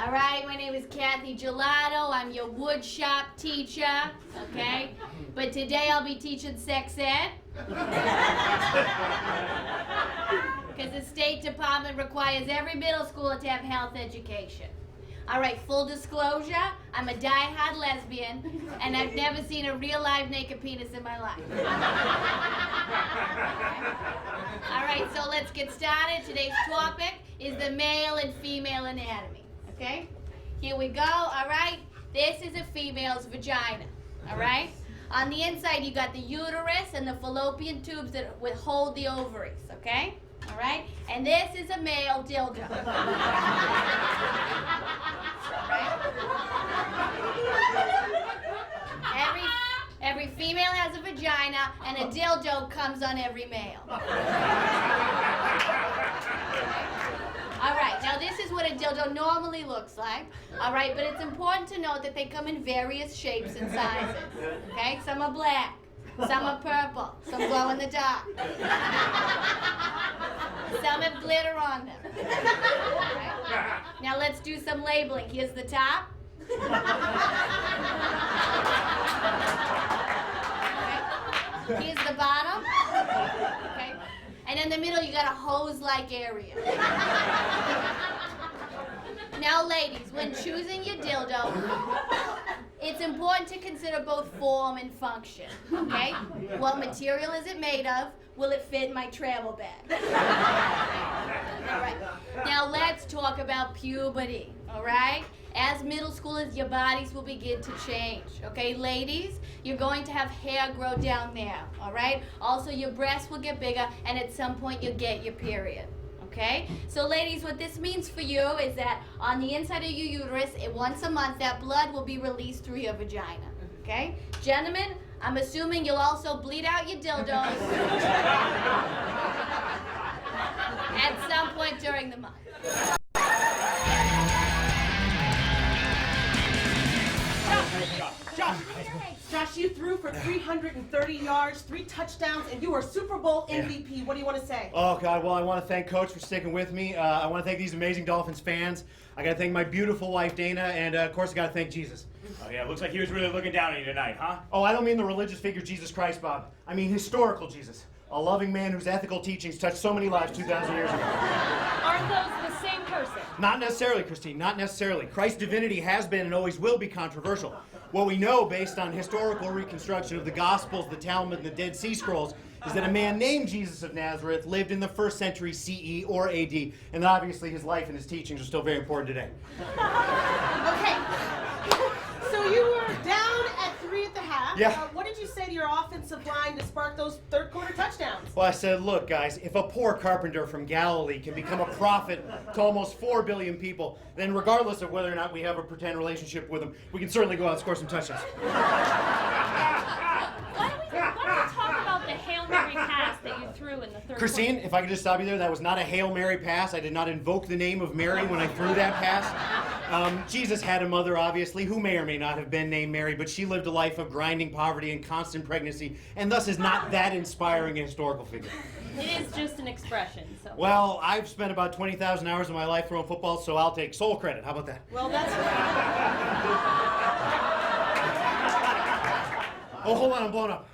All right, my name is Kathy Gelato. I'm your wood shop teacher, okay? But today I'll be teaching sex ed. Because the State Department requires every middle schooler to have health education. All right, full disclosure, I'm a die-hard lesbian, and I've never seen a real live naked penis in my life. All right, so let's get started. Today's topic is the male and female anatomy, okay? Here we go, all right? This is a female's vagina, all right? On the inside, you got the uterus and the fallopian tubes that hold the ovaries, okay? All right? And this is a male dildo. Every female has a vagina, and a dildo comes on every male. All right, now this is what a dildo normally looks like, all right? But it's important to note that they come in various shapes and sizes, okay? Some are black, some are purple, some glow in the dark. Some have glitter on them. Right? Now let's do some labeling. Here's the top. Okay. Here's the bottom. Okay. And in the middle, you got a hose-like area. Now, ladies, when choosing your dildo, it's important to consider both form and function, okay? What material is it made of? Will it fit in my travel bag? All right. Now let's talk about puberty, all right? As middle schoolers, your bodies will begin to change, okay? Ladies, you're going to have hair grow down there, all right? Also, your breasts will get bigger, and at some point, you'll get your period. Okay? So ladies, what this means for you is that on the inside of your uterus, once a month, that blood will be released through your vagina. Okay? Gentlemen, I'm assuming you'll also bleed out your dildos at some point during the month. Josh, you threw for 330 yards, 3 touchdowns, and you are Super Bowl MVP. Yeah. What do you want to say? Oh, God, well, I want to thank Coach for sticking with me. I want to thank these amazing Dolphins fans. I got to thank my beautiful wife, Dana, and, of course, I got to thank Jesus. Oh, yeah, looks like he was really looking down on you tonight, huh? Oh, I don't mean the religious figure Jesus Christ, Bob. I mean historical Jesus. A loving man whose ethical teachings touched so many lives 2,000 years ago. Aren't those the same person? Not necessarily, Christine, not necessarily. Christ's divinity has been and always will be controversial. What we know, based on historical reconstruction of the Gospels, the Talmud, and the Dead Sea Scrolls, is that a man named Jesus of Nazareth lived in the 1st century CE or AD, and obviously his life and his teachings are still very important today. Okay. So you were down at 3 at the half. Yeah. What did you say to your offensive line to spark those third-quarter touchdowns? Well, I said, look, guys, if a poor carpenter from Galilee can become a prophet to almost 4 billion people, then regardless of whether or not we have a pretend relationship with him, we can certainly go out and score some touchdowns. Why don't we talk about the Hail Mary pass that you threw in the third Christine, quarter? if I could just stop you there, that was not a Hail Mary pass. I did not invoke the name of Mary when I threw that pass. Jesus had a mother, obviously, who may or may not have been named Mary, but she lived a life of grinding poverty and constant pregnancy, and thus is not that inspiring a historical figure. It is just an expression, so. Well, I've spent about 20,000 hours of my life throwing football, so I'll take sole credit. How about that? Well, that's... Oh, hold on, I'm blowing up.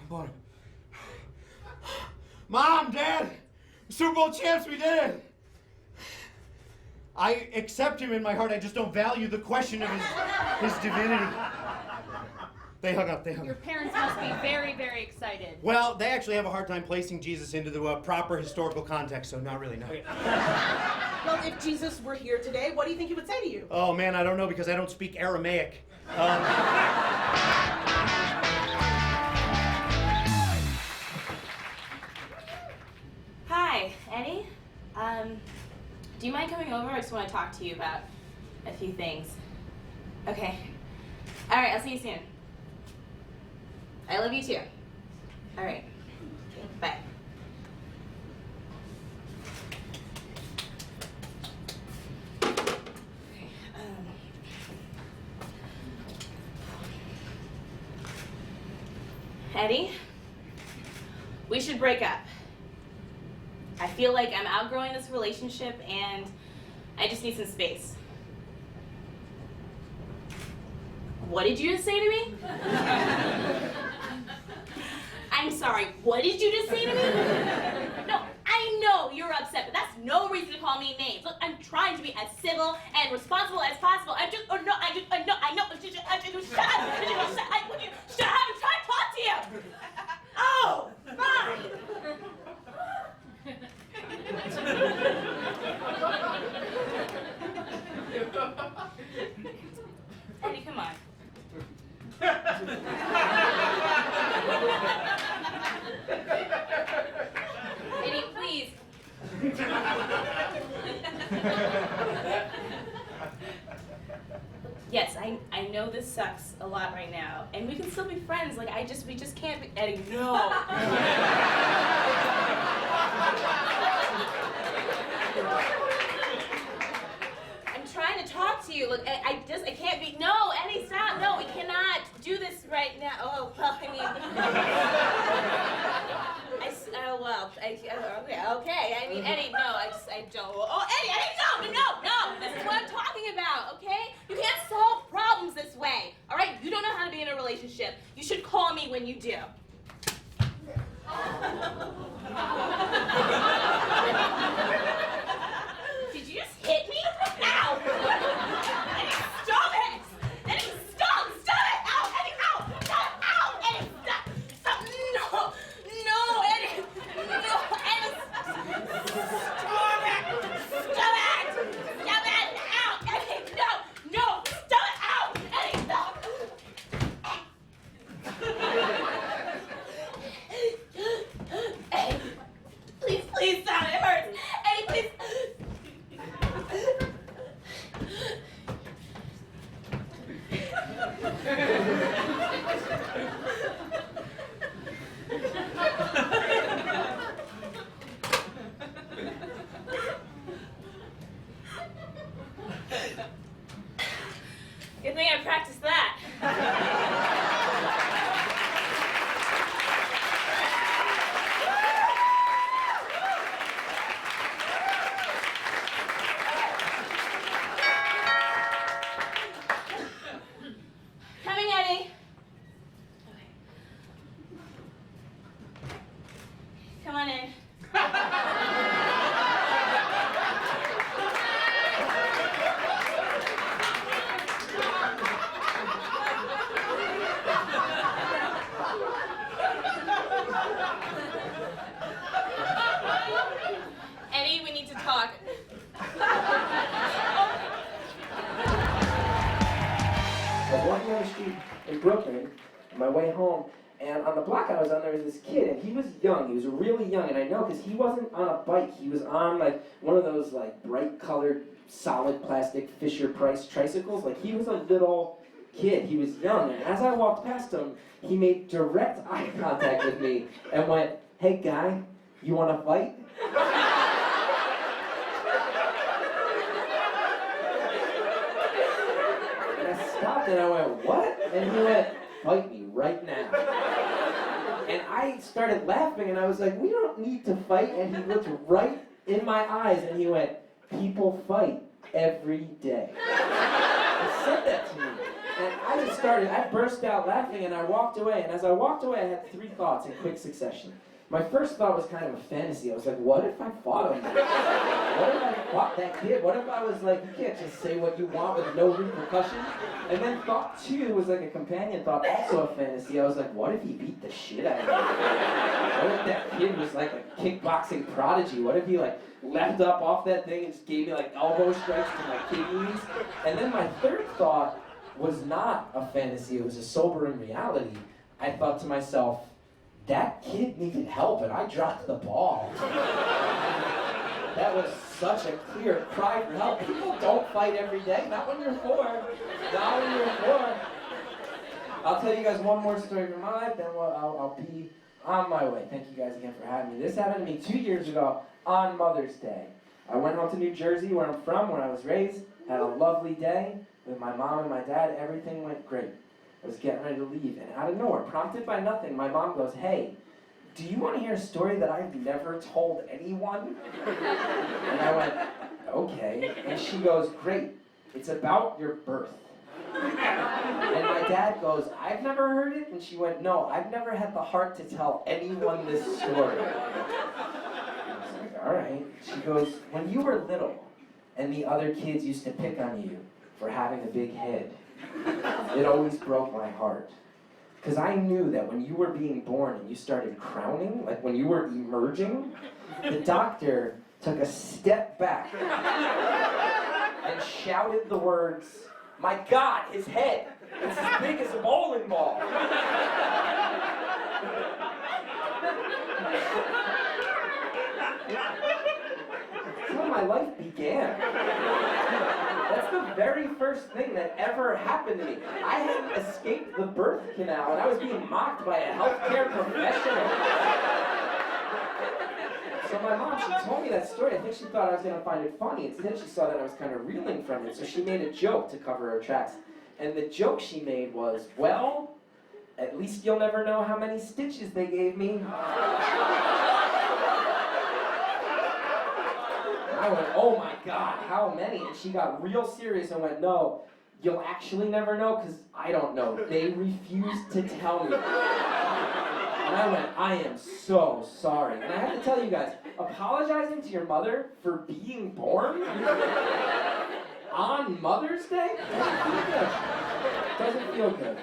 Mom, Dad, Super Bowl champs, we did it. I accept him in my heart. I just don't value the question of his divinity. They hung up. Your parents must be very, very excited. Well, they actually have a hard time placing Jesus into the proper historical context, so not really, no. Well, if Jesus were here today, what do you think he would say to you? Oh, man, I don't know because I don't speak Aramaic. Hi, Eddie. Do you mind coming over? I just want to talk to you about a few things. Okay. All right, I'll see you soon. I love you too. All right. Okay, bye. Eddie, we should break up. I feel like I'm outgrowing this relationship and I just need some space. What did you just say to me? I'm sorry, what did you just say to me? No, I know you're upset, but that's no reason to call me names. Look, I'm trying to be as civil and responsible as possible. I know. Shut up! Shut up! I'm trying to talk to you! Oh, fine! Eddie, come on. Eddie, please. Yes, I know this sucks a lot right now, and we can still be friends. Like, we just can't be. Eddie, no. I'm trying to talk to you. Look, I can't be. No, Eddie, stop. No, we cannot do this right now. Oh, well, I mean. Okay. I mean, Eddie, no, I don't. Oh, Eddie, no. This is what I'm talking about, okay? You can't solve problems this way, all right? You don't know how to be in a relationship. You should call me when you do. Did you just hit me? Ow! Eddie, stop it! Eddie, stop it! Ow! Eddie, ow! Stop! Ow! Eddie, stop! Stop! No, Eddie! No, Eddie! Stop it! Ow! Eddie, no! Stop it! Ow! Eddie, stop! Eddie, please stop! It hurts! Eddie, please! Good thing I practiced that. Coming, Eddie. Okay. Come on in. Eddie, we need to talk. I was walking down the street in Brooklyn on my way home, and on the block I was on, there was this kid, and he was young. He was really young, and I know because he wasn't on a bike. He was on like one of those like bright-colored, solid plastic Fisher-Price tricycles. Like he was a little kid. He was young, and as I walked past him, he made direct eye contact with me and went, "Hey guy, you want to fight?" Stopped and I went, "What?" And he went, "Fight me right now." And I started laughing and I was like, "We don't need to fight." And he looked right in my eyes and he went, "People fight every day." He said that to me. And I burst out laughing and I walked away. And as I walked away, I had three thoughts in quick succession. My first thought was kind of a fantasy. I was like, what if I fought him? What if I fought that kid? What if I was like, you can't just say what you want with no repercussion? And then thought two was like a companion thought, also a fantasy. I was like, what if he beat the shit out of me? What if that kid was like a kickboxing prodigy? What if he like leapt up off that thing and just gave me like elbow strikes to my kidneys? And then my third thought was not a fantasy. It was a sobering reality. I thought to myself, that kid needed help and I dropped the ball. That was such a clear cry for help. People don't fight every day, not when you're four. Not when you're four. I'll tell you guys one more story from my life, then I'll be on my way. Thank you guys again for having me. This happened to me 2 years ago on Mother's Day. I went home to New Jersey, where I'm from, where I was raised, had a lovely day with my mom and my dad. Everything went great. I was getting ready to leave, and out of nowhere, prompted by nothing, my mom goes, "Hey, do you want to hear a story that I've never told anyone?" And I went, "Okay." And she goes, "Great, it's about your birth." And my dad goes, I've never heard it. And she went, no, I've never had the heart to tell anyone this story. I was like, all right. She goes, when you were little and the other kids used to pick on you for having a big head, it always broke my heart. Because I knew that when you were being born and you started crowning, like when you were emerging, the doctor took a step back and shouted the words, my God, his head, it's as big as a bowling ball. That's how my life began. That's the very first thing that ever happened to me. I hadn't escaped the birth canal, and I was being mocked by a healthcare professional. So my mom, she told me that story. I think she thought I was going to find it funny. Instead, she saw that I was kind of reeling from it, so she made a joke to cover her tracks. And the joke she made was, well, at least you'll never know how many stitches they gave me. I went, oh my God, how many? And she got real serious and went, no, you'll actually never know because I don't know. They refused to tell me. And I went, I am so sorry. And I have to tell you guys, apologizing to your mother for being born on Mother's Day doesn't feel good.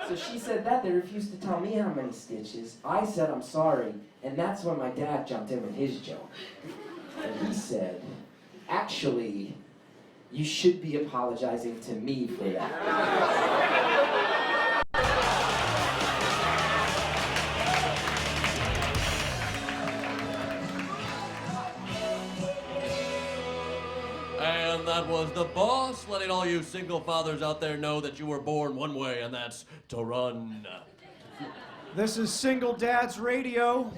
So she said that, they refused to tell me how many stitches. I said I'm sorry, and that's when my dad jumped in with his joke. And he said, actually, you should be apologizing to me for that. And that was the boss, letting all you single fathers out there know that you were born one way, and that's to run. This is Single Dads Radio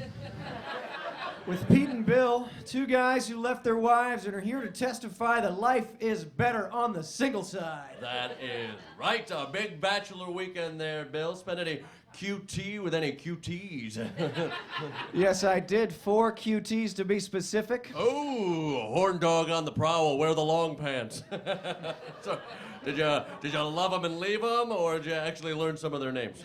with Pete and Bill, two guys who left their wives and are here to testify that life is better on the single side. That is right. A big bachelor weekend there, Bill. Spend any QT with any QTs? Yes, I did. 4 QTs to be specific. Oh, horn dog on the prowl. Wear the long pants. So, did you love them and leave them, or did you actually learn some of their names?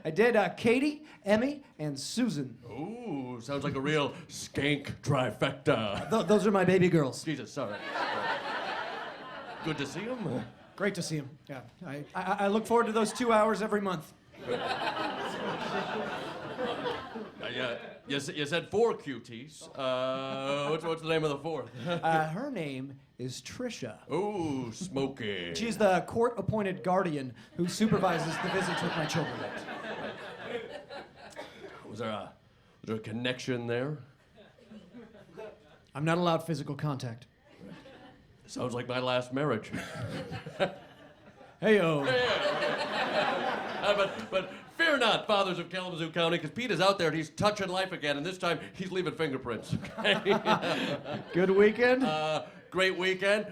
I did Katie, Emmy, and Susan. Ooh, sounds like a real skank trifecta. Those are my baby girls. Jesus, sorry. Good to see them. Great to see them. Yeah, I look forward to those 2 hours every month. You said 4 QTs. What's the name of the fourth? Her name is Trisha. Ooh, smoky. She's the court-appointed guardian who supervises the visits with my children. Was there a connection there? I'm not allowed physical contact. Sounds like my last marriage. Hey-o. But fear not, fathers of Kalamazoo County, because Pete is out there and he's touching life again, and this time he's leaving fingerprints. Okay? Good weekend? Great weekend.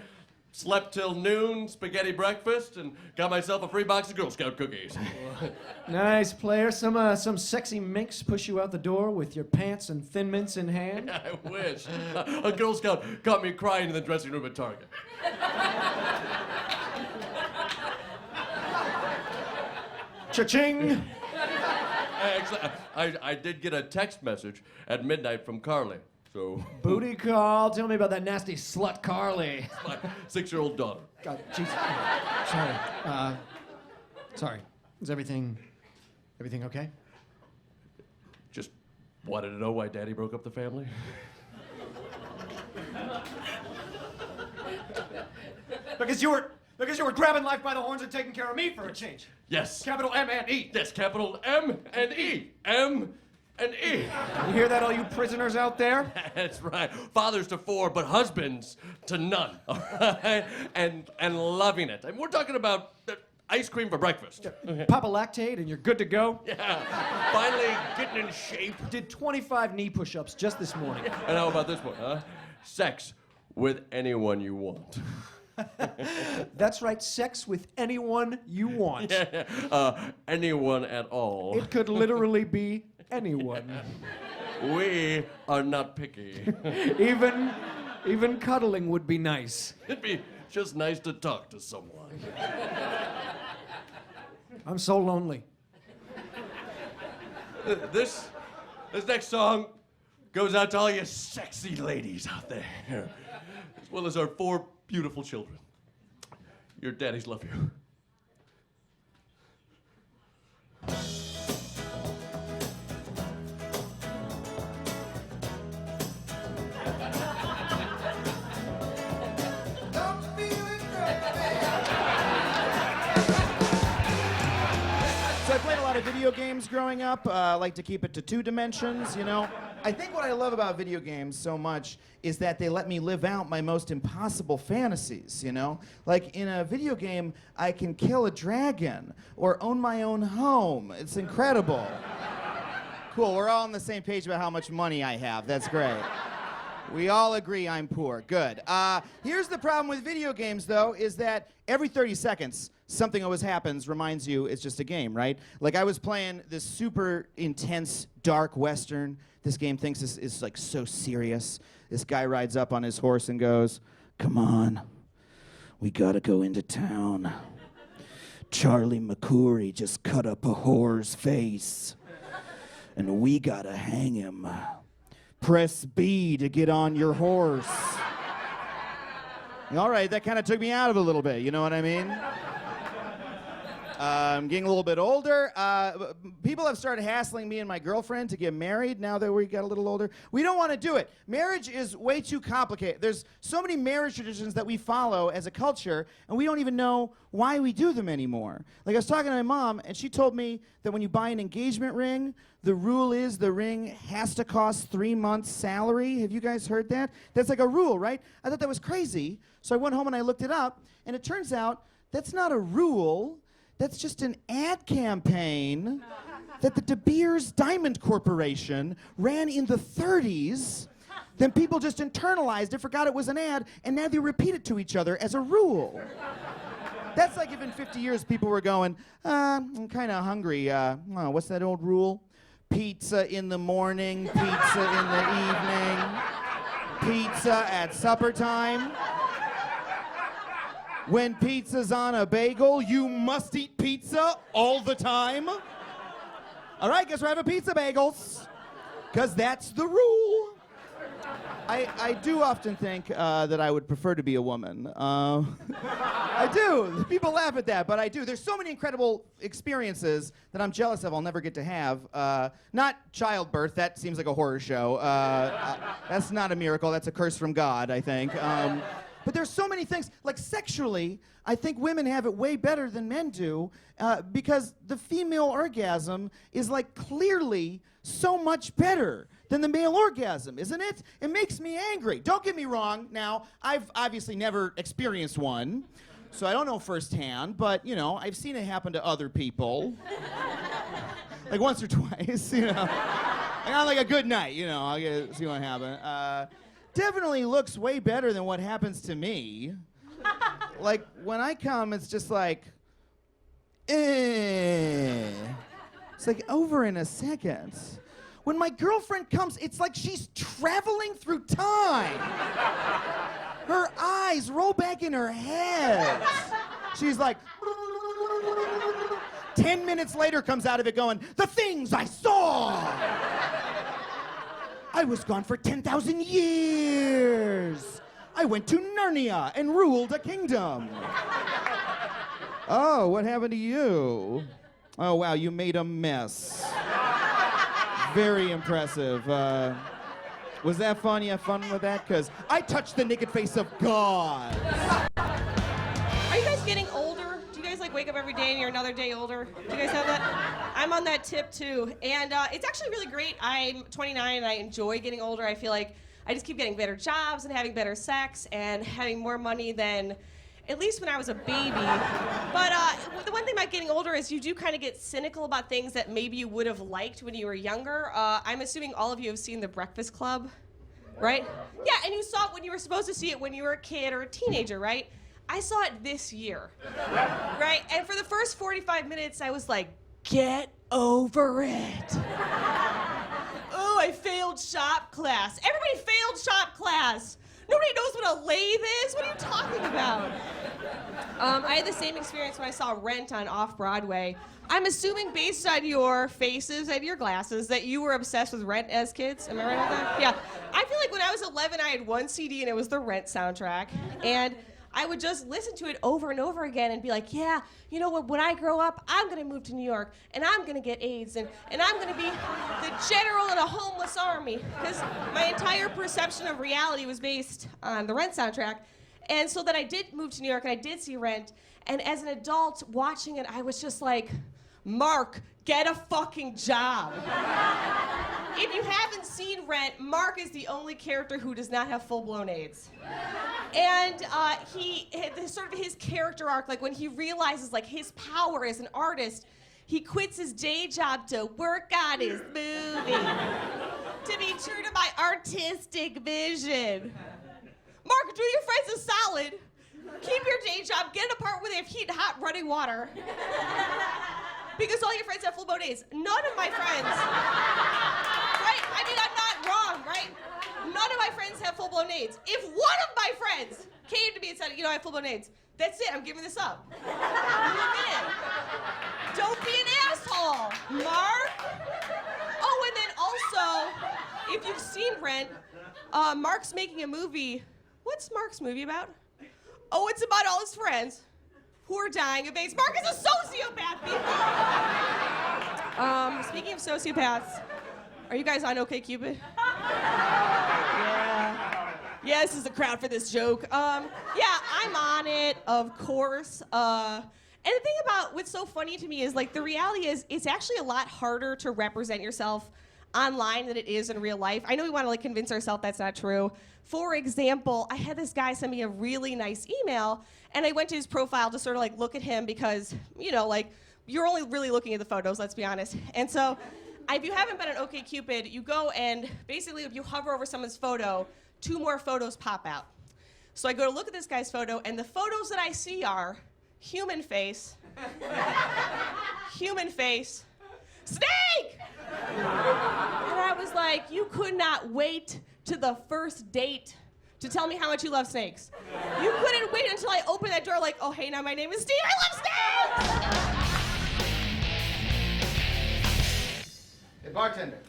Slept till noon, spaghetti breakfast, and got myself a free box of Girl Scout cookies. Nice, player. Some sexy minx push you out the door with your pants and Thin Mints in hand? I wish. A Girl Scout caught me crying in the dressing room at Target. Cha-ching! Actually, I did get a text message at midnight from Carly, so... Booty call. Tell me about that nasty slut Carly. My 6-year-old daughter. God, Jesus. Sorry. Sorry. Is everything okay? Just wanted to know why Daddy broke up the family. Because you were grabbing life by the horns and taking care of me for a change. Yes. Capital M and E. Yes, capital M and E. M and E. You hear that, all you prisoners out there? That's right. Fathers to 4, but husbands to none. All right? And loving it. And we're talking about ice cream for breakfast. Pop a lactate and you're good to go. Yeah. Finally getting in shape. Did 25 knee push-ups just this morning. And how about this one, huh? Sex with anyone you want. That's right, sex with anyone you want. Anyone at all. It could literally be anyone. We are not picky. Even cuddling would be nice. It'd be just nice to talk to someone. I'm so lonely. This next song goes out to all you sexy ladies out there, as well as our 4 beautiful children. Your daddies love you. So I played a lot of video games growing up. I like to keep it to 2 dimensions, you know. I think what I love about video games so much is that they let me live out my most impossible fantasies, you know? Like in a video game, I can kill a dragon or own my own home. It's incredible. Cool, we're all on the same page about how much money I have. That's great. We all agree I'm poor. Good. Here's the problem with video games, though, is that every 30 seconds, something always happens, reminds you it's just a game, right? Like I was playing this super intense, dark Western. This game thinks this is like so serious. This guy rides up on his horse and goes, "Come on, we gotta go into town. Charlie McCoury just cut up a whore's face, and we gotta hang him. Press B to get on your horse." All right, that kind of took me out of it a little bit, you know what I mean? I'm getting a little bit older. People have started hassling me and my girlfriend to get married now that we got a little older. We don't want to do it. Marriage is way too complicated. There's so many marriage traditions that we follow as a culture, and we don't even know why we do them anymore. Like I was talking to my mom, and she told me that when you buy an engagement ring, the rule is the ring has to cost 3 months' salary. Have you guys heard that? That's like a rule, right? I thought that was crazy, so I went home and I looked it up, and it turns out that's not a rule. That's just an ad campaign that the De Beers Diamond Corporation ran in the 30s. Then people just internalized it, forgot it was an ad, and now they repeat it to each other as a rule. That's like if in 50 years people were going, I'm kind of hungry. What's that old rule? Pizza in the morning, pizza in the evening, pizza at supper time. When pizza's on a bagel, you must eat pizza all the time. All right, guess we're having pizza bagels, because that's the rule. I do often think that I would prefer to be a woman. I do. People laugh at that, but I do. There's so many incredible experiences that I'm jealous of I'll never get to have. Not childbirth. That seems like a horror show. That's not a miracle. That's a curse from God, I think. But there's so many things, like sexually, I think women have it way better than men do because the female orgasm is like clearly so much better than the male orgasm, isn't it? It makes me angry. Don't get me wrong. Now, I've obviously never experienced one, so I don't know firsthand, but, you know, I've seen it happen to other people. Like once or twice, you know. Like on like a good night, you know, I'll get see what happens. Definitely looks way better than what happens to me. Like, when I come, it's just like, eh. It's like over in a second. When my girlfriend comes, it's like she's traveling through time. Her eyes roll back in her head. She's like, 10 minutes later comes out of it going, "The things I saw! I was gone for 10,000 years. I went to Narnia and ruled a kingdom." "Oh, what happened to you?" "Oh, wow, you made a mess." Very impressive. Was that fun? You have fun with that? Because I touched the naked face of God. Are you guys getting older? Do you guys like wake up every day and you're another day older? Do you guys have that? I'm on that tip too. And it's actually really great. I'm 29 and I enjoy getting older. I feel like I just keep getting better jobs and having better sex and having more money than at least when I was a baby. But the one thing about getting older is you do kind of get cynical about things that maybe you would have liked when you were younger. I'm assuming all of you have seen The Breakfast Club, right? Yeah, and you saw it when you were supposed to see it when you were a kid or a teenager, right? I saw it this year, right? And for the first 45 minutes, I was like, get over it. Oh, I failed shop class. Everybody failed shop class. Nobody knows what a lathe is. What are you talking about? I had the same experience when I saw Rent on Off-Broadway. I'm assuming based on your faces and your glasses that you were obsessed with Rent as kids. Am I right about that? Yeah. I feel like when I was 11, I had one CD and it was the Rent soundtrack. And I would just listen to it over and over again and be like, yeah, you know what, when I grow up, I'm gonna move to New York and I'm gonna get AIDS and I'm gonna be the general in a homeless army. Because my entire perception of reality was based on the Rent soundtrack. And so then I did move to New York and I did see Rent. And as an adult watching it, I was just like, Mark, get a fucking job. If you haven't seen Rent, Mark is the only character who does not have full-blown AIDS. And sort of his character arc, like when he realizes like his power as an artist, he quits his day job to work on his movie, to be true to my artistic vision. Mark, do your friends a solid. Keep your day job, get an apartment where they have heat, hot, running water. Because all your friends have full-blown AIDS. None of my friends, right? I mean, I'm not wrong, right? None of my friends have full-blown AIDS. If one of my friends came to me and said, you know, I have full-blown AIDS, that's it, I'm giving this up. Move in. Don't be an asshole, Mark. Oh, and then also, if you've seen Rent, Mark's making a movie. What's Mark's movie about? Oh, it's about all his friends who are dying of AIDS. Mark is a sociopath, people. Speaking of sociopaths, are you guys on OkCupid? Yeah, this is the crowd for this joke. Yeah, I'm on it, of course. And the thing about what's so funny to me is, like, the reality is it's actually a lot harder to represent yourself online than it is in real life. I know we want to, like, convince ourselves that's not true. For example, I had this guy send me a really nice email, and I went to his profile to sort of, like, look at him because, you know, like, you're only really looking at the photos, let's be honest. And so, if you haven't been on OkCupid, you go and basically if you hover over someone's photo, 2 more photos pop out. So I go to look at this guy's photo, and the photos that I see are human face, human face, snake! And I was like, you could not wait to the first date to tell me how much you love snakes. You couldn't wait until I opened that door like, oh, hey, now my name is Steve, I love snakes! Hey, bartender,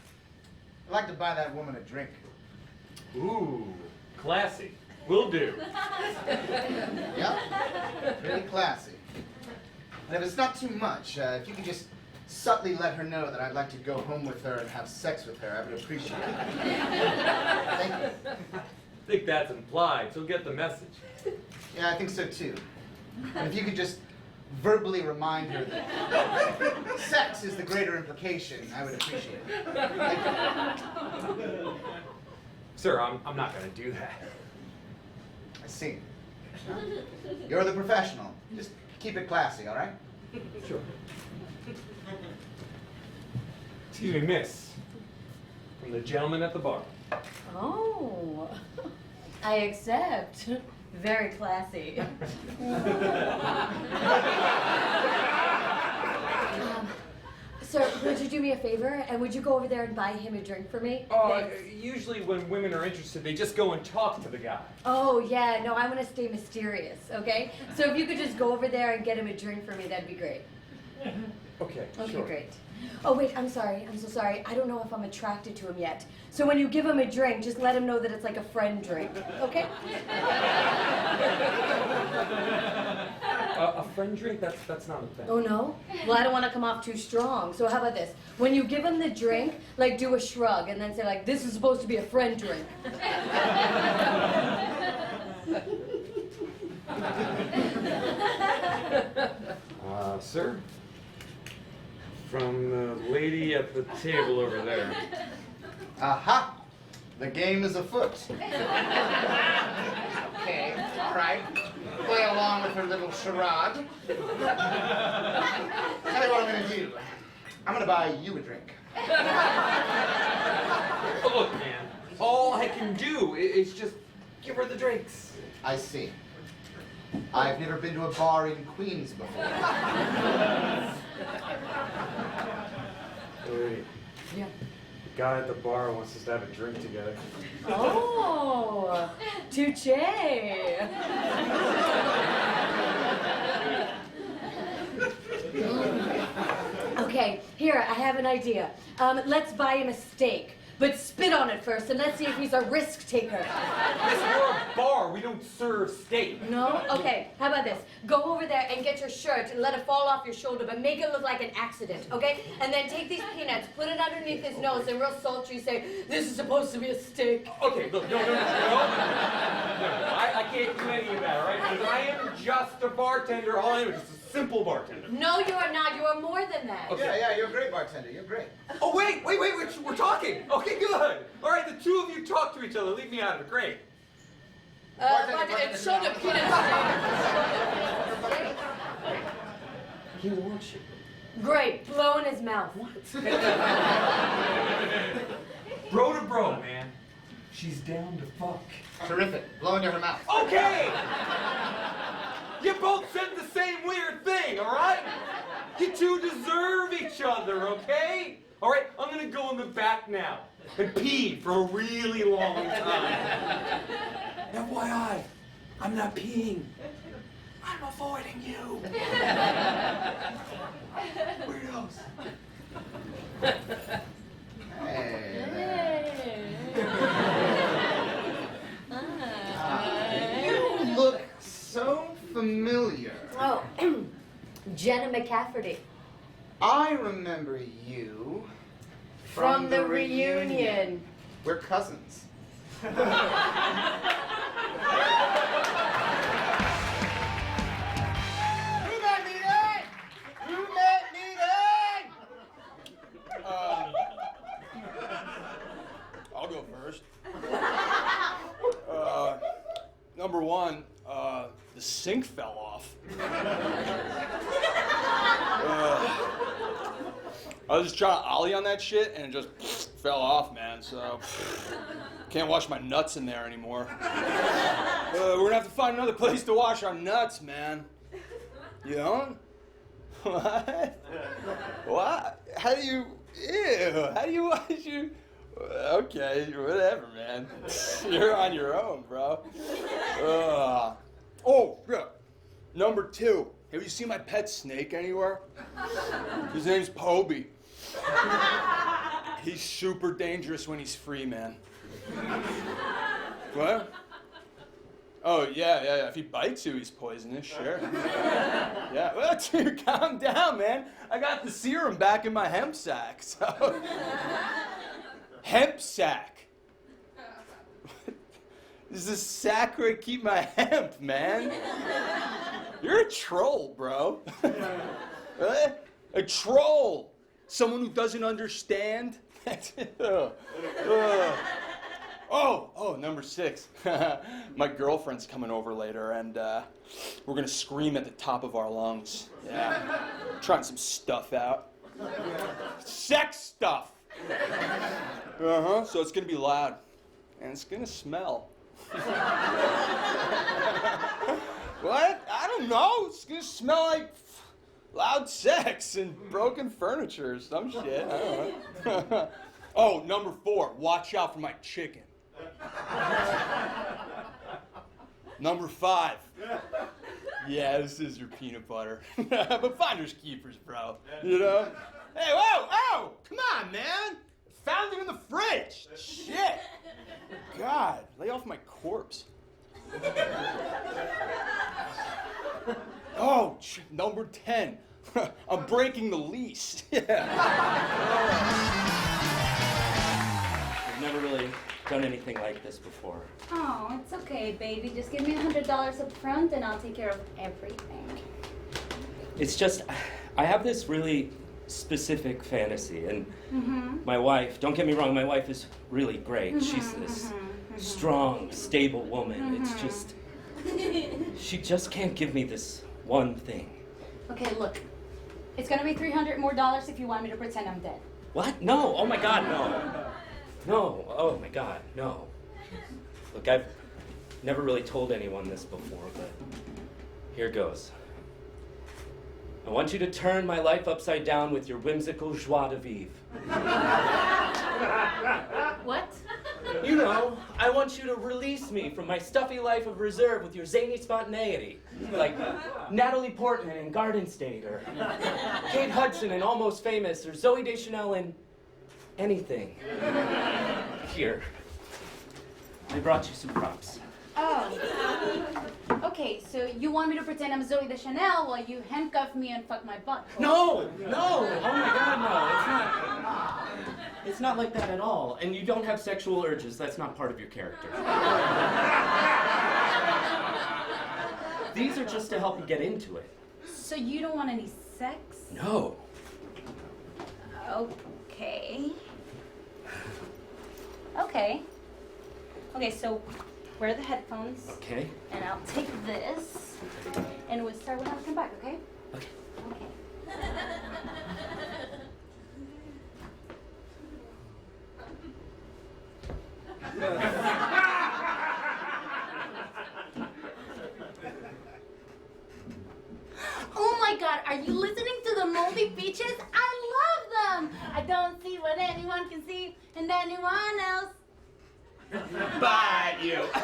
I'd like to buy that woman a drink. Ooh, classy. Will do. Yep, really classy. And if it's not too much, if you could just subtly let her know that I'd like to go home with her and have sex with her, I would appreciate it. Thank you. I think that's implied, so get the message. Yeah, I think so too. And if you could just verbally remind her that sex is the greater implication, I would appreciate it. Thank you. Sir, I'm not gonna do that. I see. You're the professional. Just keep it classy, all right? Sure. Excuse me, miss. From the gentleman at the bar. Oh, I accept. Very classy. Sir, would you do me a favor and would you go over there and buy him a drink for me? Usually when women are interested, they just go and talk to the guy. Oh, yeah, no, I want to stay mysterious, okay? So if you could just go over there and get him a drink for me, that'd be great. Okay, Okay, sure. great. Oh, wait, I'm sorry. I'm so sorry. I don't know if I'm attracted to him yet. So when you give him a drink, just let him know that it's like a friend drink, okay? A friend drink? That's not a thing. Oh, no? Well, I don't want to come off too strong. So how about this? When you give him the drink, like, do a shrug and then say, like, this is supposed to be a friend drink. Sir? From the lady at the table over there. Aha! The game is afoot. Okay, all right. Play along with her little charade. Tell you what I'm gonna do. I'm gonna buy you a drink. Look, man, all I can do is just give her the drinks. I see. I've never been to a bar in Queens before. Wait. Yeah. guy at the bar wants us to have a drink together. Oh, touche. Okay, here, I have an idea. Let's buy him a steak, but spit on it first, and let's see if he's a risk taker. Miss, we're a bar. We don't serve steak. No? Okay, how about this? Go over there and get your shirt and let it fall off your shoulder, but make it look like an accident, okay? And then take these peanuts, put it underneath his nose, and real sultry say, "This is supposed to be a steak." Okay, look, no. I can't do any of that, all right? Because I am just a bartender. All I am is just a simple bartender. No, you are not. You are more than that. Okay. Yeah, you're a great bartender. You're great. Oh, wait, we're talking. Okay, good. All right, the two of you talk to each other. Leave me out of it. Great. Shoulder peanuts. He wants you. Great. Blow in his mouth. Bro to bro, man. She's down to fuck. Terrific. Blow into her mouth. Okay! You both said the same weird thing, all right? You two deserve each other, okay? All right, I'm gonna go in the back now and pee for a really long time. FYI, I'm not peeing. I'm avoiding you. Weirdos. You look so familiar. Oh, Jenna McCafferty. I remember you From the reunion. We're cousins. Who let me in? Who let me in? I'll go first. Number one, the sink fell off. I was just trying to ollie on that shit and it just fell off, man. So can't wash my nuts in there anymore. We're gonna have to find another place to wash our nuts, man. You know? What? What? How do you? Ew! How do you wash your? Okay, whatever, man. You're on your own, bro. Oh, yeah. Number two. Have you seen my pet snake anywhere? His name's Poby. He's super dangerous when he's free, man. What? Oh, yeah. If he bites you, he's poisonous, sure. Yeah, well, dude, calm down, man. I got the serum back in my hemp sack, so... Hemp sack. This is a sack where I keep my hemp, man. You're a troll, bro. A troll. Someone who doesn't understand. Oh, number 6. My girlfriend's coming over later, and we're gonna scream at the top of our lungs. Yeah, trying some stuff out. Sex stuff. So it's gonna be loud, and it's gonna smell. What? I don't know. It's gonna smell like loud sex and broken furniture or some shit. I don't know. Oh, number 4. Watch out for my chicken. Number 5. Yeah, this is your peanut butter. But finders keepers, bro. You know? Hey, whoa! Come on, man! Found it in the fridge! Shit! God, lay off my corpse. Oh, number 10. I'm breaking the lease. Yeah. I've never really done anything like this before. Oh, it's okay, baby. Just give me $100 up front and I'll take care of everything. It's just, I have this really specific fantasy, and my wife, don't get me wrong, my wife is really great. She's this strong, stable woman. It's just, she just can't give me this one thing. Okay, look. It's gonna be $300 more if you want me to pretend I'm dead. What? No, oh my God, no. No, oh my God, no. Look, I've never really told anyone this before, but here goes. I want you to turn my life upside down with your whimsical joie de vivre. What? You know, I want you to release me from my stuffy life of reserve with your zany spontaneity. Like Natalie Portman in Garden State, or Kate Hudson in Almost Famous, or Zooey Deschanel in anything. Here. I brought you some props. Oh. Okay, so you want me to pretend I'm Zooey Deschanel while you handcuff me and fuck my butt? No! No! Oh my God, no. It's not. It's not like that at all. And you don't have sexual urges. That's not part of your character. These are just to help you get into it. So you don't want any sex? No. Okay. Okay. Okay, so wear the headphones. Okay. And I'll take this. And we'll start when I come back, okay? Okay. Okay. Oh my God, are you listening to the moldy peaches? I love them! I don't see what anyone can see and anyone else. Bye, you. I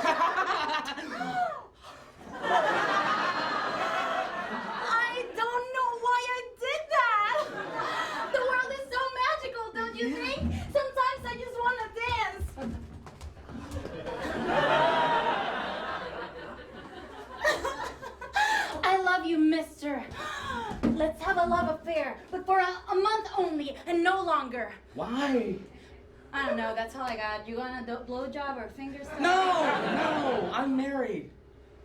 don't know why I did that. The world is so magical, don't you think? Sometimes I just want to dance. I love you, mister. Let's have a love affair, but for a month only and no longer. Why? I don't know, that's all I got. You want a blowjob or fingers? No, I'm married.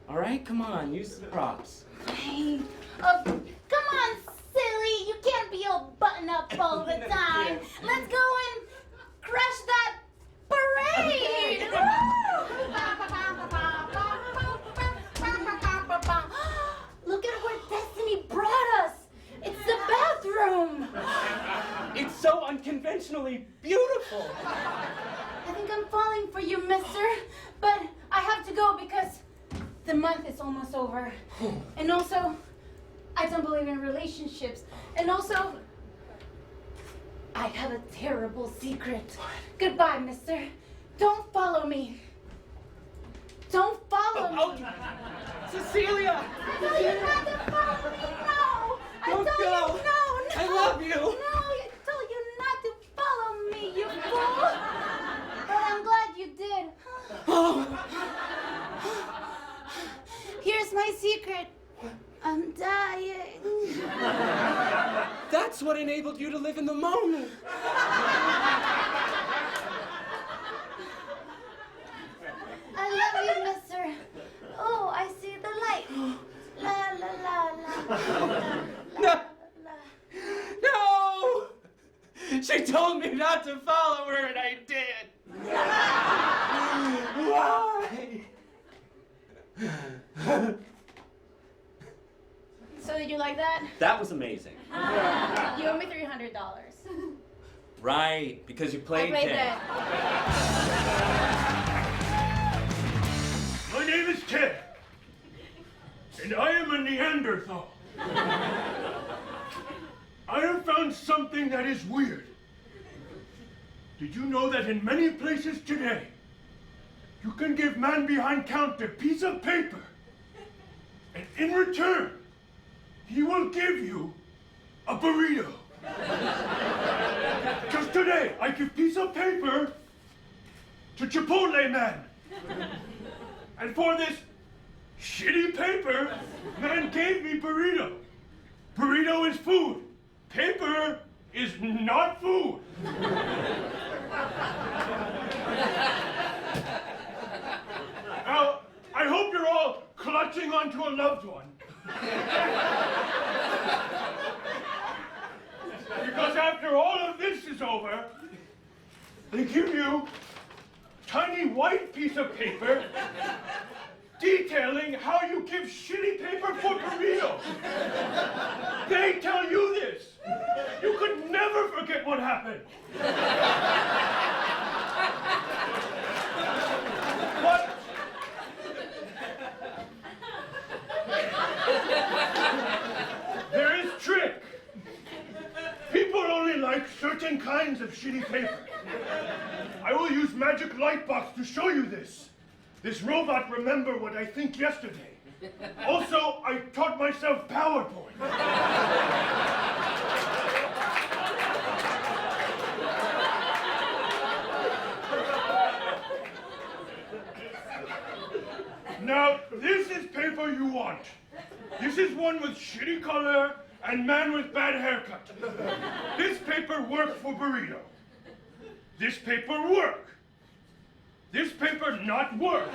All right, come on, use the props. Hey, come on, silly. You can't be all button up all the time. Let's go and crush that parade. Look at where destiny brought us. It's the bathroom. It's so unconventionally beautiful. I think I'm falling for you, mister. But I have to go because the month is almost over. And also, I don't believe in relationships. And also, I have a terrible secret. Goodbye, mister. Don't follow me. Don't follow me. Cecilia! I told you not to follow me. No. Don't I told go. you no. I love you. No, I told you not to follow me, you fool. But I'm glad you did. Here's my secret. I'm dying. That's what enabled you to live in the moment. I love you, mister. Oh, I see the light. La la la la. No! No! She told me not to follow her, and I did. Why? So did you like that? That was amazing. You owe me $300. Right, because you played I played dead. My name is Ted, and I am a Neanderthal. I have found something that is weird. Did you know that in many places today, you can give man behind counter a piece of paper, and in return, he will give you a burrito. Just today, I give piece of paper to Chipotle man. And for this shitty paper, man gave me burrito. Burrito is food. Paper is not food. Now, I hope you're all clutching onto a loved one. Because after all of this is over, they give you a tiny white piece of paper detailing how you give shitty paper for burritos. They tell you this. You could never forget what happened. But there is trick. People only like certain kinds of shitty paper. I will use Magic Lightbox to show you this. This robot remember what I think yesterday. Also, I taught myself PowerPoint. Now, this is paper you want. This is one with shitty color and man with bad haircut. This paper work for burrito. This paper work. This paper not work.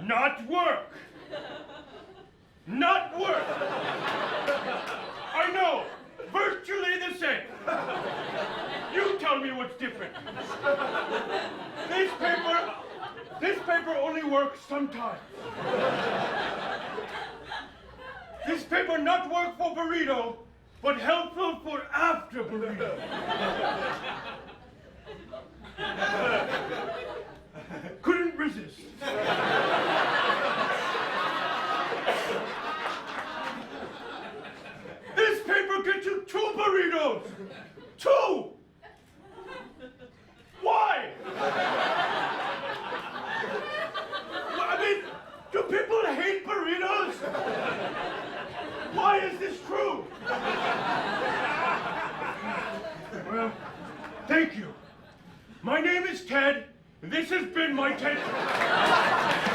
Not work. Not work. I know, virtually the same. You tell me what's different. This paper only works sometimes. This paper not work for burrito, but helpful for after burrito. Couldn't resist. This paper gets you 2 burritos. 2! Why? I mean, do people hate burritos? Why is this true? Well, thank you. My name is Ted, and this has been my TED Talk.